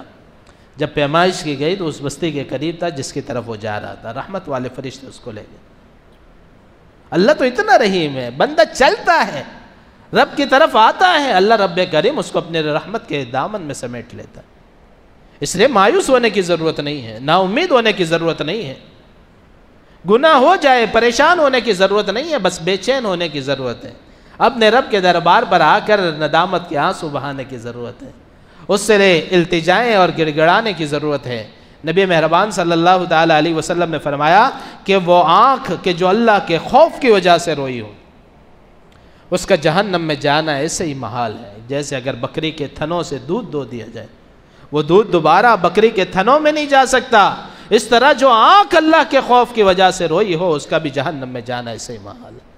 [SPEAKER 1] جب پیمائش کی گئی تو اس بستی کے قریب تھا جس کی طرف وہ جا رہا تھا، رحمت والے فرشتے اس کو لے گئے۔ اللہ تو اتنا رحیم ہے، بندہ چلتا ہے رب کی طرف آتا ہے، اللہ رب کریم اس کو اپنے رحمت کے دامن میں سمیٹ لیتا ہے۔ اس لیے مایوس ہونے کی ضرورت نہیں ہے، نا امید ہونے کی ضرورت نہیں ہے، گناہ ہو جائے پریشان ہونے کی ضرورت نہیں ہے، بس بے چین ہونے کی ضرورت ہے، اپنے رب کے دربار پر آ کر ندامت کے آنسو بہانے کی ضرورت ہے، اس سے التجائیں اور گڑ گڑانے کی ضرورت ہے۔ نبی مہربان صلی اللہ تعالیٰ علیہ وسلم نے فرمایا کہ وہ آنکھ کہ جو اللہ کے خوف کی وجہ سے روئی ہو، اس کا جہنم میں جانا ایسے ہی محال ہے جیسے اگر بکری کے تھنوں سے دودھ دو دیا جائے، وہ دودھ دوبارہ بکری کے تھنوں میں نہیں جا سکتا، اس طرح جو آنکھ اللہ کے خوف کی وجہ سے روئی ہو اس کا بھی جہنم میں جانا ایسے ہی محال ہے۔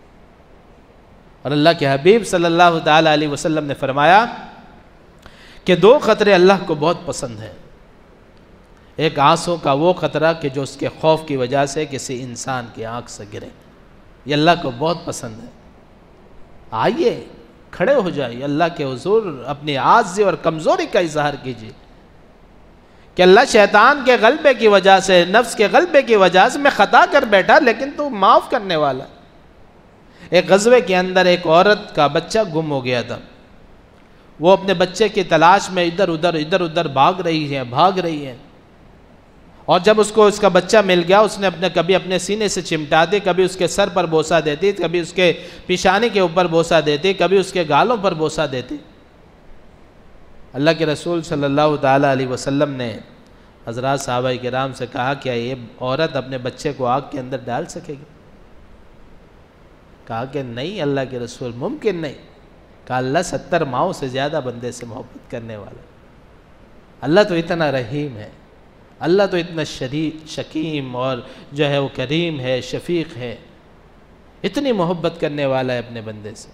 [SPEAKER 1] اور اللہ کے حبیب صلی اللہ تعالیٰ علیہ وسلم نے فرمایا کہ 2 خطرے اللہ کو بہت پسند ہیں، ایک آنسوں کا وہ خطرہ کہ جو اس کے خوف کی وجہ سے کسی انسان کی آنکھ سے گرے، یہ اللہ کو بہت پسند ہے۔ آئیے کھڑے ہو جائیے اللہ کے حضور، اپنی عاجزی اور کمزوری کا اظہار کیجیے کہ اللہ شیطان کے غلبے کی وجہ سے، نفس کے غلبے کی وجہ سے میں خطا کر بیٹھا، لیکن تو معاف کرنے والا۔ ایک غزوے کے اندر ایک عورت کا بچہ گم ہو گیا تھا، وہ اپنے بچے کی تلاش میں ادھر ادھر بھاگ رہی ہیں، اور جب اس کو اس کا بچہ مل گیا، اس نے کبھی اپنے سینے سے چمٹا دی، کبھی اس کے سر پر بوسہ دیتی، کبھی اس کے پیشانی کے اوپر بوسہ دیتی، کبھی اس کے گالوں پر بوسہ دیتی۔ اللہ کے رسول صلی اللہ تعالیٰ علیہ وسلم نے حضرات صحابہ کرام سے کہا کہ یہ عورت اپنے بچے کو آگ کے اندر ڈال سکے گی؟ کہا کہ نہیں اللہ کے رسول، ممکن نہیں۔ کہا اللہ 70 ماؤں سے زیادہ بندے سے محبت کرنے والا، اللہ تو اتنا رحیم ہے، اللہ تو اتنا شکیم اور جو ہے وہ کریم ہے، شفیق ہے، اتنی محبت کرنے والا ہے اپنے بندے سے۔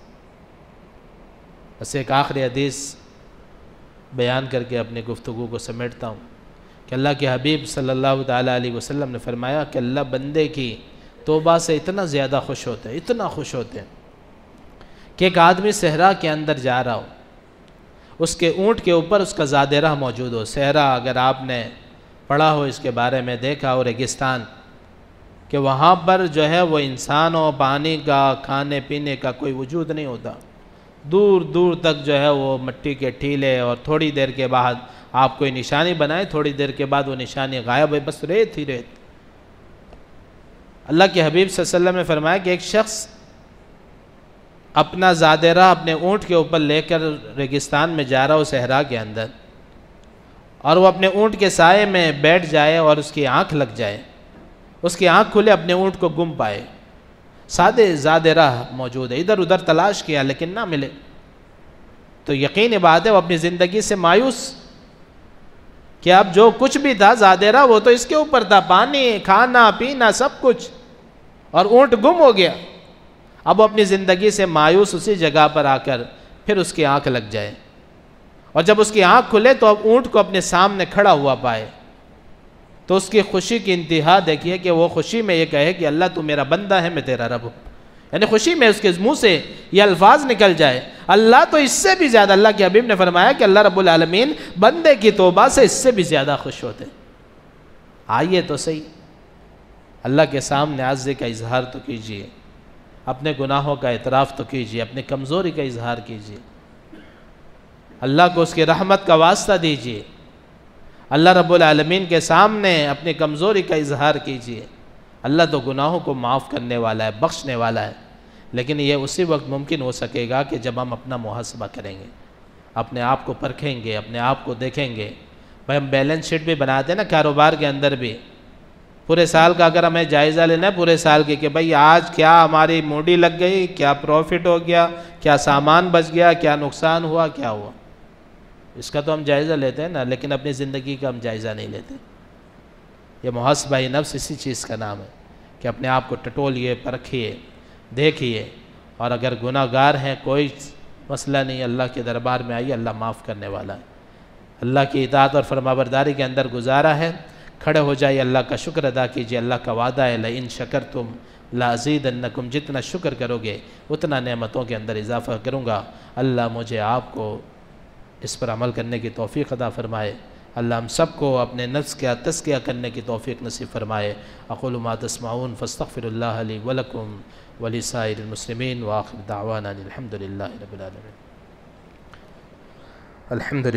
[SPEAKER 1] بس ایک آخری حدیث بیان کر کے اپنی گفتگو کو سمیٹتا ہوں کہ اللہ کے حبیب صلی اللہ تعالیٰ علیہ وسلم نے فرمایا کہ اللہ بندے کی توبہ سے اتنا زیادہ خوش ہوتے ہیں، اتنا خوش ہوتے ہیں کہ ایک آدمی صحرا کے اندر جا رہا ہو، اس کے اونٹ کے اوپر اس کا زاد رہ موجود ہو۔ صحرا اگر آپ نے پڑھا ہو، اس کے بارے میں دیکھا ہو، ریگستان، کہ وہاں پر جو ہے وہ انسان و پانی کا، کھانے پینے کا کوئی وجود نہیں ہوتا، دور دور تک جو ہے وہ مٹی کے ٹھیلے، اور تھوڑی دیر کے بعد آپ کوئی نشانی بنائے، تھوڑی دیر کے بعد وہ نشانی غائب ہے، بس ریت ہی ریت۔ اللہ کے حبیب صلی اللہ علیہ وسلم نے فرمایا کہ ایک شخص اپنا زاد راہ اپنے اونٹ کے اوپر لے کر ریگستان میں جا رہا ہو، صحرا کے اندر، اور وہ اپنے اونٹ کے سائے میں بیٹھ جائے اور اس کی آنکھ لگ جائے، اس کی آنکھ کھلے، اپنے اونٹ کو گم پائے، سادے زاد راہ موجود ہے، ادھر ادھر تلاش کیا لیکن نہ ملے، تو یقینی بات ہے وہ اپنی زندگی سے مایوس کہ اب جو کچھ بھی تھا زاد راہ وہ تو اس کے اوپر تھا، پانی، کھانا پینا سب کچھ، اور اونٹ گم ہو گیا۔ اب وہ اپنی زندگی سے مایوس اسی جگہ پر آ کر پھر اس کی آنکھ لگ جائے، اور جب اس کی آنکھ کھلے تو اب اونٹ کو اپنے سامنے کھڑا ہوا پائے، تو اس کی خوشی کی انتہا دیکھیے کہ وہ خوشی میں یہ کہے کہ اللہ تو میرا بندہ ہے، میں تیرا رب ہوں، یعنی خوشی میں اس کے منہ سے یہ الفاظ نکل جائے۔ اللہ تو اس سے بھی زیادہ، اللہ کے حبیب نے فرمایا کہ اللہ رب العالمین بندے کی توبہ سے اس سے بھی زیادہ خوش ہوتے ہیں۔ آئیے تو صحیح، اللہ کے سامنے عجز کا اظہار تو کیجئے، اپنے گناہوں کا اعتراف تو کیجئے، اپنی کمزوری کا اظہار کیجئے، اللہ کو اس کی رحمت کا واسطہ دیجئے، اللہ رب العالمین کے سامنے اپنی کمزوری کا اظہار کیجئے۔ اللہ تو گناہوں کو معاف کرنے والا ہے، بخشنے والا ہے، لیکن یہ اسی وقت ممکن ہو سکے گا کہ جب ہم اپنا محاسبہ کریں گے، اپنے آپ کو پرکھیں گے، اپنے آپ کو دیکھیں گے۔ بھائی ہم بیلنس شیٹ بھی بناتے ہیں نا کاروبار کے اندر بھی، پورے سال کا اگر ہمیں جائزہ لینا ہے پورے سال کے کہ بھائی آج کیا ہماری موڈی لگ گئی، کیا پروفٹ ہو گیا، کیا سامان بچ گیا، کیا نقصان ہوا، کیا ہوا، اس کا تو ہم جائزہ لیتے ہیں نا، لیکن اپنی زندگی کا ہم جائزہ نہیں لیتے۔ یہ محاسبہ نفس اسی چیز کا نام ہے کہ اپنے آپ کو ٹٹولیے، پرکھیے، دیکھیے، اور اگر گناہ گار ہیں کوئی مسئلہ نہیں، اللہ کے دربار میں آئیے، اللہ معاف کرنے والا ہے۔ اللہ کی اطاعت اور فرمانبرداری کے اندر گزارا ہے، کھڑے ہو جائیے، اللہ کا شکر ادا کیجیے، اللہ کا وعدہ ہے لئن شکرتم لازیدنکم، جتنا شکر کرو گے اتنا نعمتوں کے اندر اضافہ کروں گا۔ اللہ مجھے آپ کو اس پر عمل کرنے کی توفیق عطا فرمائے، اللہ ہم سب کو اپنے نفس کا تزکیہ کرنے کی توفیق نصیب فرمائے۔ اقول ما تسمعون فاستغفر اللہ لی ولکم ولسائر المسلمین، وآخر دعوانا الحمد للہ رب العالمین۔ الحمد للہ۔